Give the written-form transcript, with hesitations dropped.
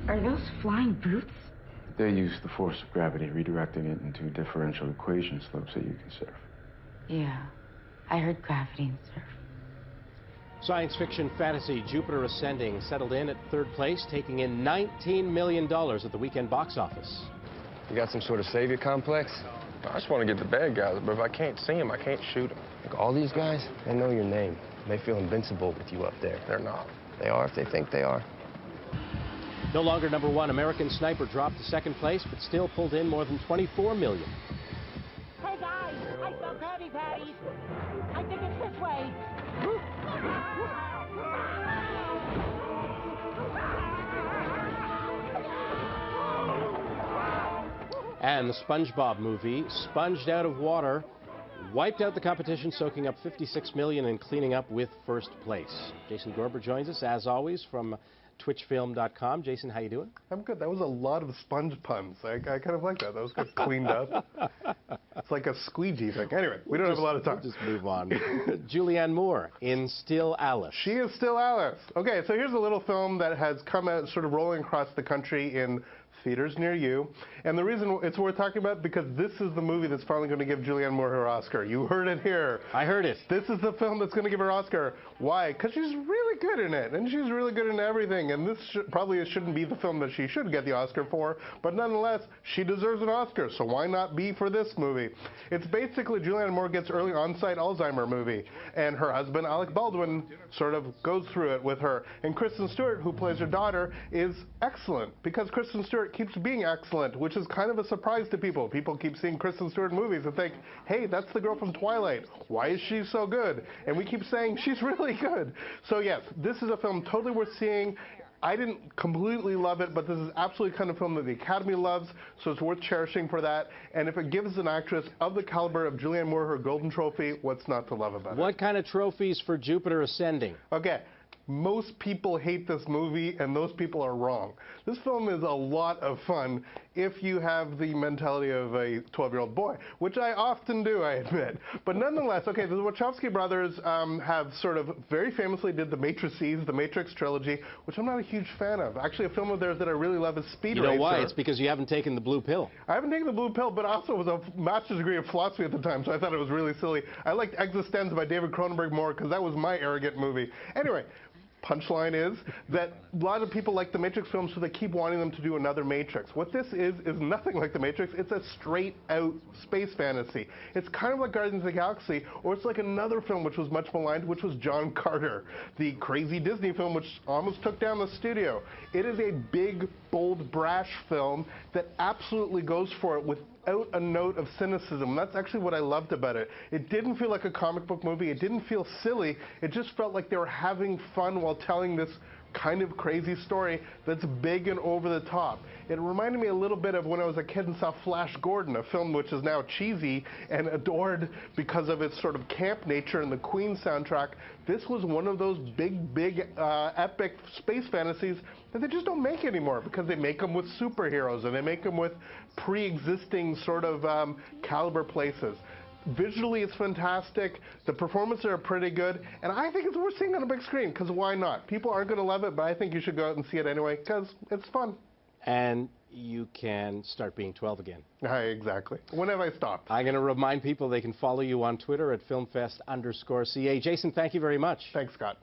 Are those flying boots? They use the force of gravity, redirecting it into differential equation slopes that you can surf. Yeah, I heard gravity and surf. Science fiction fantasy Jupiter Ascending settled in at third place, taking in $19 million at the weekend box office. You got some sort of savior complex? I just want to get the bad guys, but if I can't see them, I can't shoot them. Look, all these guys, they know your name. They feel invincible with you up there. They're not. They are if they think they are. No longer number one, American Sniper dropped to second place, but still pulled in more than $24 million. Hey guys, I smell Krabby Patties. I think it's this way. And the SpongeBob movie, sponged out of water, wiped out the competition, soaking up $56 million and cleaning up with first place. Jason Gorber joins us, as always, from twitchfilm.com. Jason, how you doing? I'm good. That was a lot of sponge puns. I kind of like that. That was good. Cleaned up. It's like a squeegee thing. Anyway, we don't have a lot of time. We'll just move on. Julianne Moore in Still Alice. She is Still Alice. Okay, so here's a little film that has come out sort of rolling across the country in theaters near you. And the reason it's worth talking about, because this is the movie that's finally going to give Julianne Moore her Oscar. You heard it here. I heard it. This is the film that's going to give her Oscar. Why? Because she's really good in it, and she's really good in everything. And this probably shouldn't be the film that she should get the Oscar for, but nonetheless, she deserves an Oscar, so why not be for this movie? It's basically Julianne Moore gets early onset Alzheimer movie, and her husband, Alec Baldwin, sort of goes through it with her. And Kristen Stewart, who plays her daughter, is excellent, because Kristen Stewart keeps being excellent, which is kind of a surprise to people. People keep seeing Kristen Stewart movies and think, hey, that's the girl from Twilight. Why is she so good? And we keep saying she's really good. So yes, this is a film totally worth seeing. I didn't completely love it, but this is absolutely the kind of film that the Academy loves, so it's worth cherishing for that. And if it gives an actress of the caliber of Julianne Moore her Golden Trophy, what's not to love about it? What kind of trophies for Jupiter Ascending? Okay. Most people hate this movie, and those people are wrong. This film is a lot of fun if you have the mentality of a 12-year-old boy, which I often do, I admit. But nonetheless, okay, the Wachowski brothers have sort of very famously did the Matrices, the Matrix trilogy, which I'm not a huge fan of. Actually, a film of theirs that I really love is Speed Racer. You know why? It's because you haven't taken the blue pill. I haven't taken the blue pill, but also was a master's degree of philosophy at the time, so I thought it was really silly. I liked Existenz by David Cronenberg more because that was my arrogant movie. Anyway. Punchline is that a lot of people like the Matrix films, so they keep wanting them to do another Matrix. What this is nothing like the Matrix. It's a straight-out space fantasy. It's kind of like Guardians of the Galaxy, or it's like another film which was much maligned, which was John Carter, the crazy Disney film which almost took down the studio. It is a big, bold, brash film that absolutely goes for it without a note of cynicism. That's actually what I loved about it. It didn't feel like a comic book movie. It didn't feel silly. It just felt like they were having fun while telling this kind of crazy story that's big and over the top. It reminded me a little bit of when I was a kid and saw Flash Gordon, a film which is now cheesy and adored because of its sort of camp nature and the Queen soundtrack. This was one of those big, epic space fantasies that they just don't make anymore, because they make them with superheroes and they make them with pre-existing sort of caliber places. Visually, it's fantastic. The performances are pretty good. And I think it's worth seeing on a big screen, because why not? People aren't going to love it, but I think you should go out and see it anyway, because it's fun. And you can start being 12 again. Exactly. When have I stopped? I'm going to remind people they can follow you on Twitter at filmfest_CA. Jason, thank you very much. Thanks, Scott.